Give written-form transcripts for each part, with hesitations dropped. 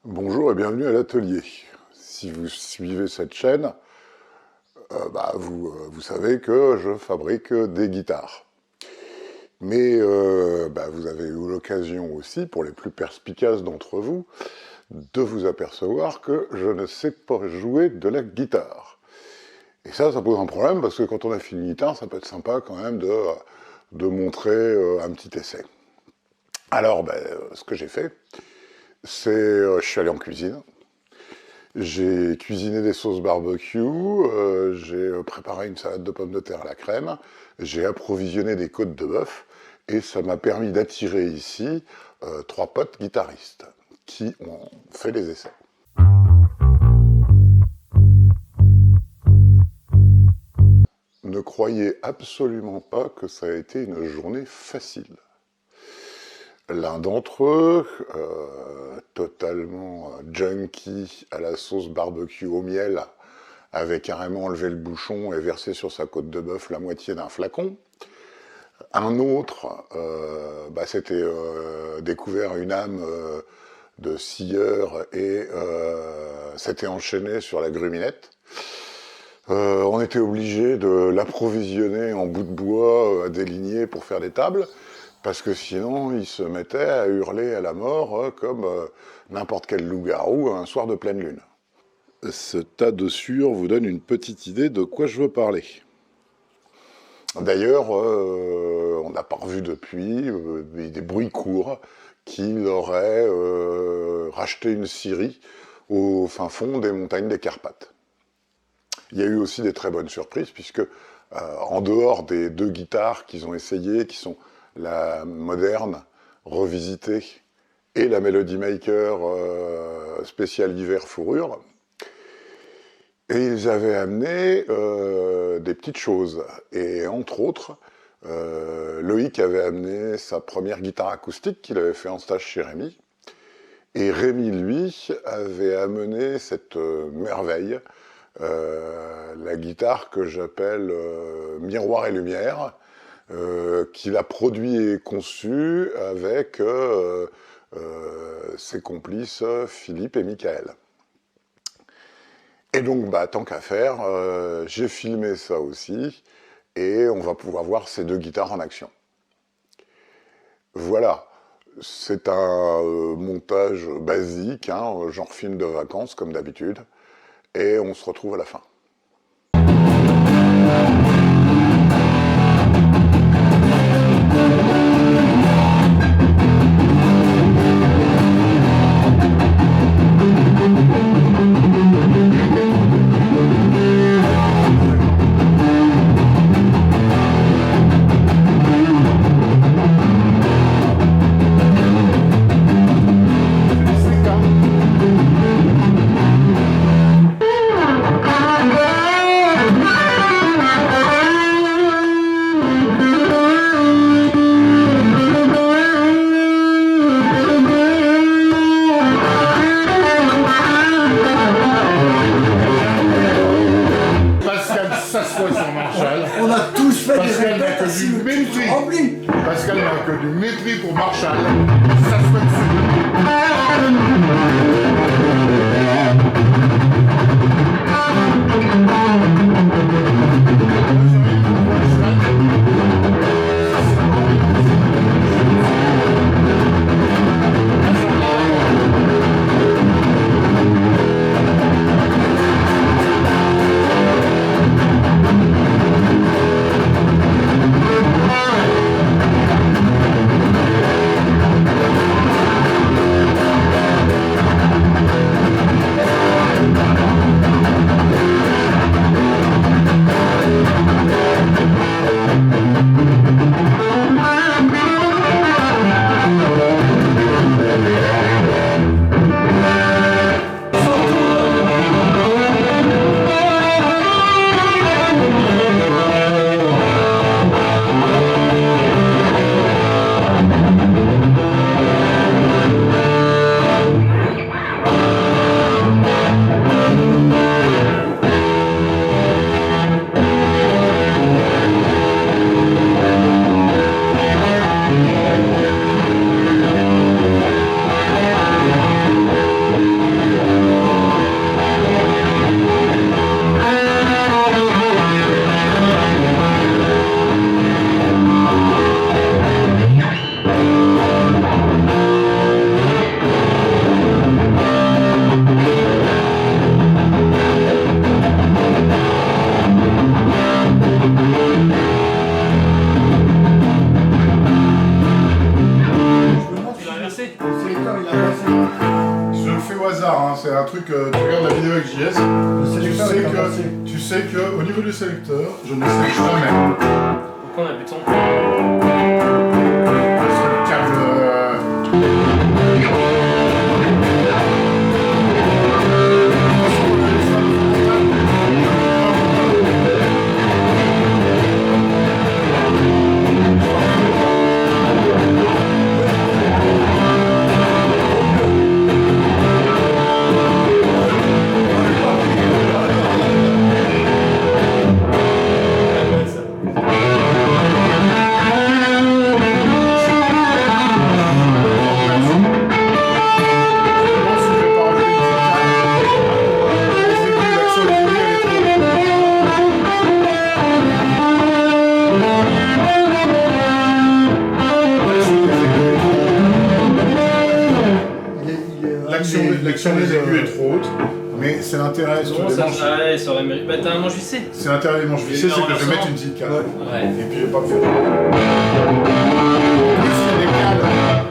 Bonjour et bienvenue à l'atelier. Si vous suivez cette chaîne, vous savez que je fabrique des guitares. Mais vous avez eu l'occasion aussi, pour les plus perspicaces d'entre vous, de vous apercevoir que je ne sais pas jouer de la guitare. Et ça pose un problème parce que quand on a fait une guitare, ça peut être sympa quand même de montrer un petit essai. Alors, ce que j'ai fait, c'est je suis allé en cuisine. J'ai cuisiné des sauces barbecue, j'ai préparé une salade de pommes de terre à la crème, j'ai approvisionné des côtes de bœuf, et ça m'a permis d'attirer ici 3 potes guitaristes qui ont fait les essais. Ne croyez absolument pas que ça a été une journée facile. L'un d'entre eux, totalement junkie à la sauce barbecue au miel, avait carrément enlevé le bouchon et versé sur sa côte de bœuf la moitié d'un flacon. Un autre s'était découvert une âme de scieur et s'était enchaîné sur la gruminette. On était obligé de l'approvisionner en bouts de bois à déligner pour faire des tables, parce que sinon il se mettait à hurler à la mort comme n'importe quel loup-garou un soir de pleine lune. Ce tas de sueur vous donne une petite idée de quoi je veux parler. D'ailleurs, on n'a pas revu depuis des bruits courts qu'il aurait racheté une scierie au fin fond des montagnes des Carpates. Il y a eu aussi des très bonnes surprises, puisque en dehors des 2 guitares qu'ils ont essayées, qui sont la moderne revisitée et la Melody Maker spéciale hiver fourrure, et ils avaient amené des petites choses. Et entre autres, Loïc avait amené sa première guitare acoustique qu'il avait fait en stage chez Rémi. Et Rémi, lui, avait amené cette merveille, la guitare que j'appelle Miroir et Lumière, qu'il a produit et conçu avec ses complices Philippe et Michael. Et donc, tant qu'à faire, j'ai filmé ça aussi, et on va pouvoir voir ces 2 guitares en action. Voilà, c'est un montage basique, genre film de vacances, comme d'habitude, et on se retrouve à la fin. On a tous fait Pascal n'a que du mépris. Pascal n'a que du mépris pour Marshall. Ça se fait au hasard, hein. C'est un truc, tu regardes la vidéo avec JS, tu sais que au niveau du sélecteur, je ne sais jamais. Pourquoi on a béton? Parce que le câble... L'action des aigus est trop haute, mais c'est l'intérêt sur les manches. Ouais, ça aurait mérité. Bah, t'as un manche vissé. C'est l'intérêt des manches vissées, c'est que je vais mettre une petite cale. Ouais. Et puis je vais pas me faire. En plus, il y a des cales.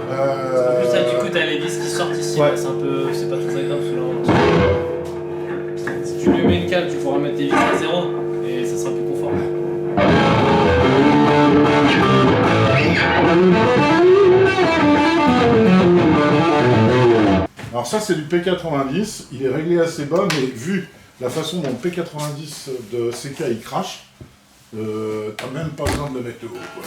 En plus, ça, du coup, t'as les vis qui sortent ici. Ouais. Là, c'est un peu. C'est pas très agréable sous la main. Si tu lui mets une cale, tu pourras mettre tes vis à 0 et ça sera plus confort. Alors ça c'est du P90, il est réglé assez bas, mais vu la façon dont le P90 de CK il crache, t'as même pas besoin de le mettre haut, quoi.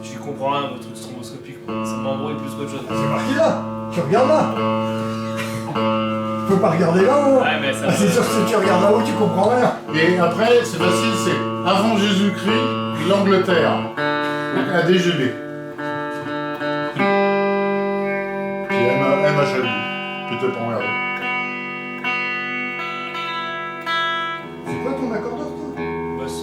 Je comprends rien, votre truc stromboscopique. Ça m'embrouille plus qu'autre chose. C'est marqué là. Tu regardes là. Tu peux pas regarder là-haut. Ouais, mais ça. Ah, c'est sûr que si tu regardes là-haut, tu comprends rien. Et après, c'est facile, c'est avant Jésus-Christ, l'Angleterre, la DGB. Puis MHLB, tu t'es pas emmerdé. C'est quoi ton accordeur, toi? Boss.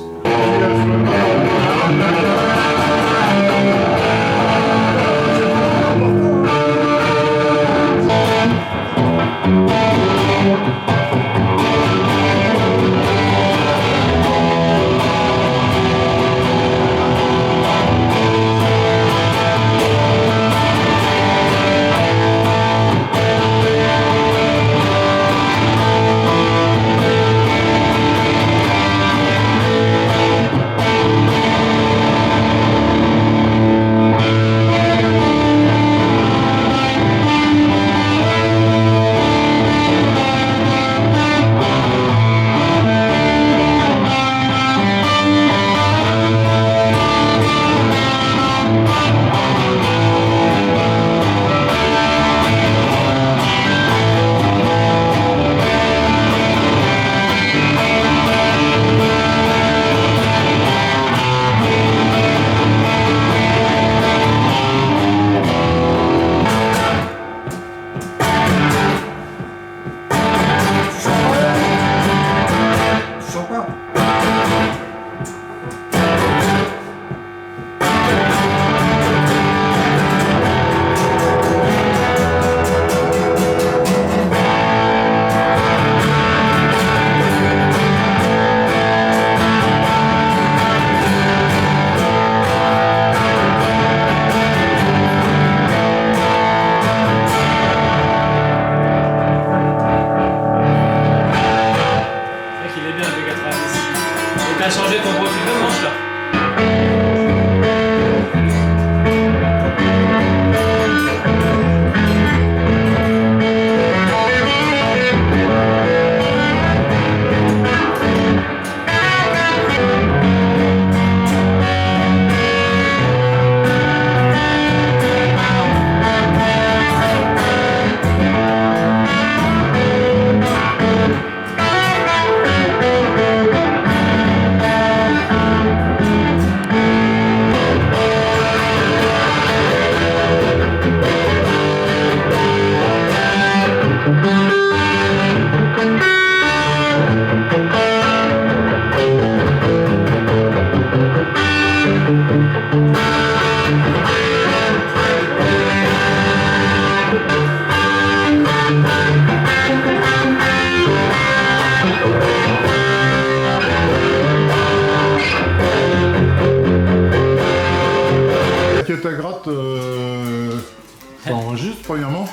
T'enregistres premièrement?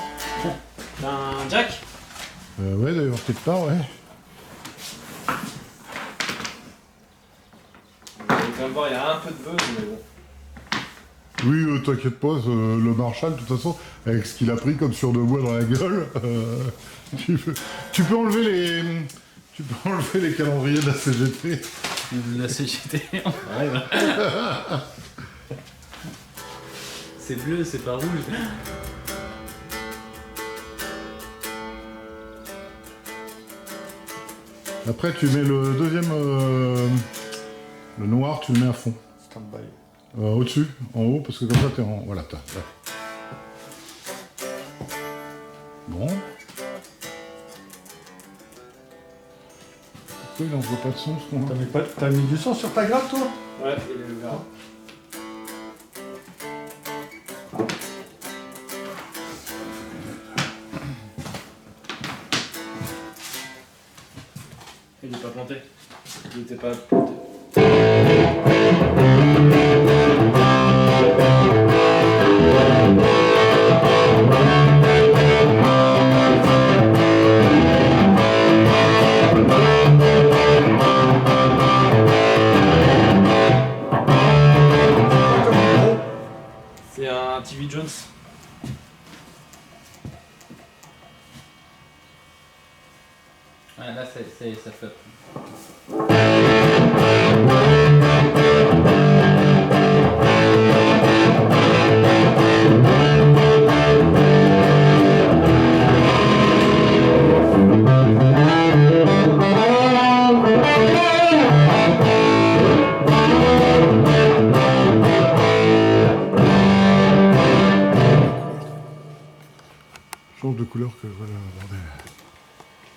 T'as un jack? Ouais, d'ailleurs, quelque part, ouais. Vous allez quand même voir, il y a un peu de buzz, mais bon. Oui, t'inquiète pas, le Marshall, de toute façon, avec ce qu'il a pris comme sur de bois dans la gueule, tu peux enlever les calendriers de la CGT. La CGT, ouais, bah. C'est bleu, c'est pas rouge. Après, tu mets le deuxième, le noir, tu le mets à fond. Stand-by. Au-dessus, en haut, parce que comme ça, t'es en... Voilà, t'as. Là. Bon. Pourquoi il envoie pas de son, ce qu'on a? T'as mis du son sur ta gratte, toi? Ouais, il est ouvert. Il est pas planté. Il était pas planté. C'est un TV Jones. Ah, là, ça flotte. Change de couleur que voilà, bordel. C'est quand tu l'as.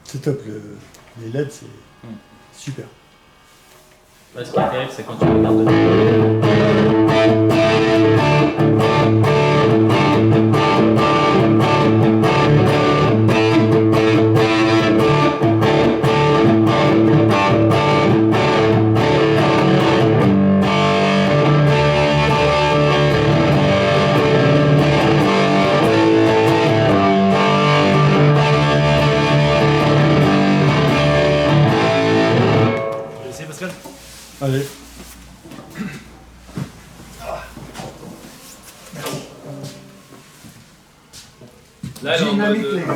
C'est top, les LED, c'est super. Bah, ce qui est terrible, c'est quand tu regardes dedans. Tu veux essayer, Pascal? Allez. Là, elle est en Dynamique, mode, les gars.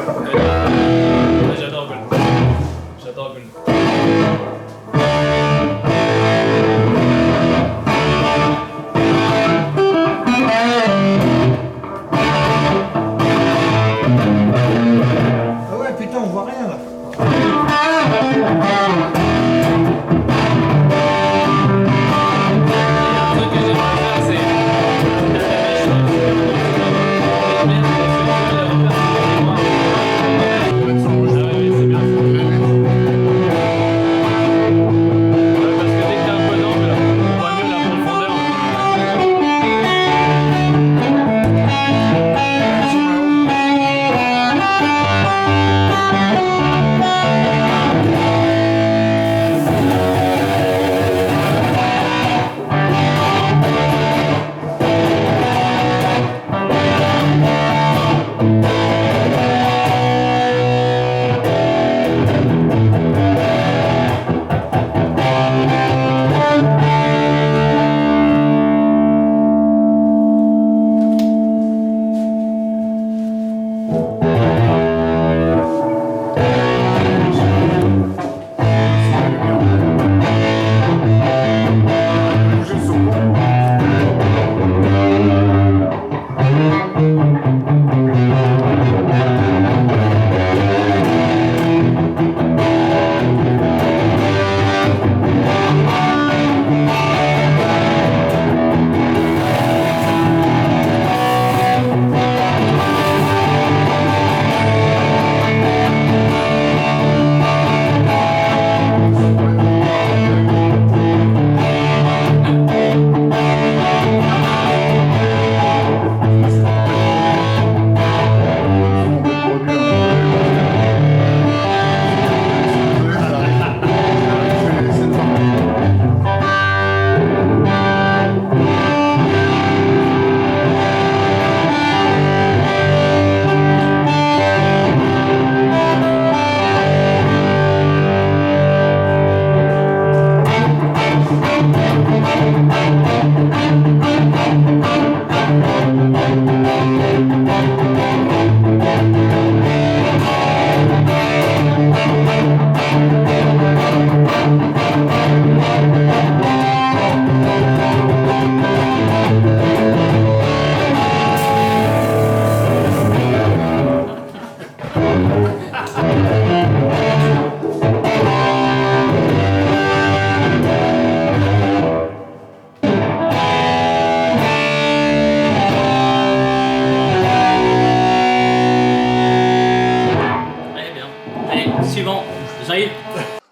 là, j'adore Gold. J'adore Gold. Ah ouais, putain, on voit rien là. Un truc que j'aimerais faire, c'est c'est bien.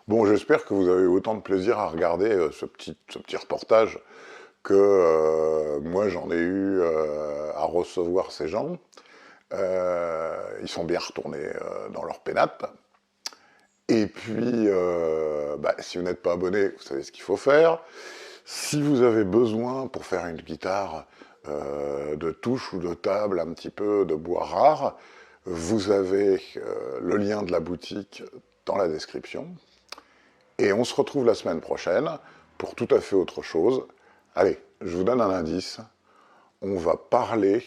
Bon, j'espère que vous avez eu autant de plaisir à regarder ce petit reportage que moi j'en ai eu à recevoir ces gens. Ils sont bien retournés dans leur pénates. Et puis, si vous n'êtes pas abonné, vous savez ce qu'il faut faire. Si vous avez besoin pour faire une guitare de touche ou de table, un petit peu de bois rare, vous avez le lien de la boutique dans la description. Et on se retrouve la semaine prochaine pour tout à fait autre chose. Allez, je vous donne un indice. On va parler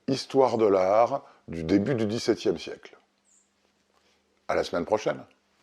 histoire de l'art du début du XVIIe siècle. À la semaine prochaine.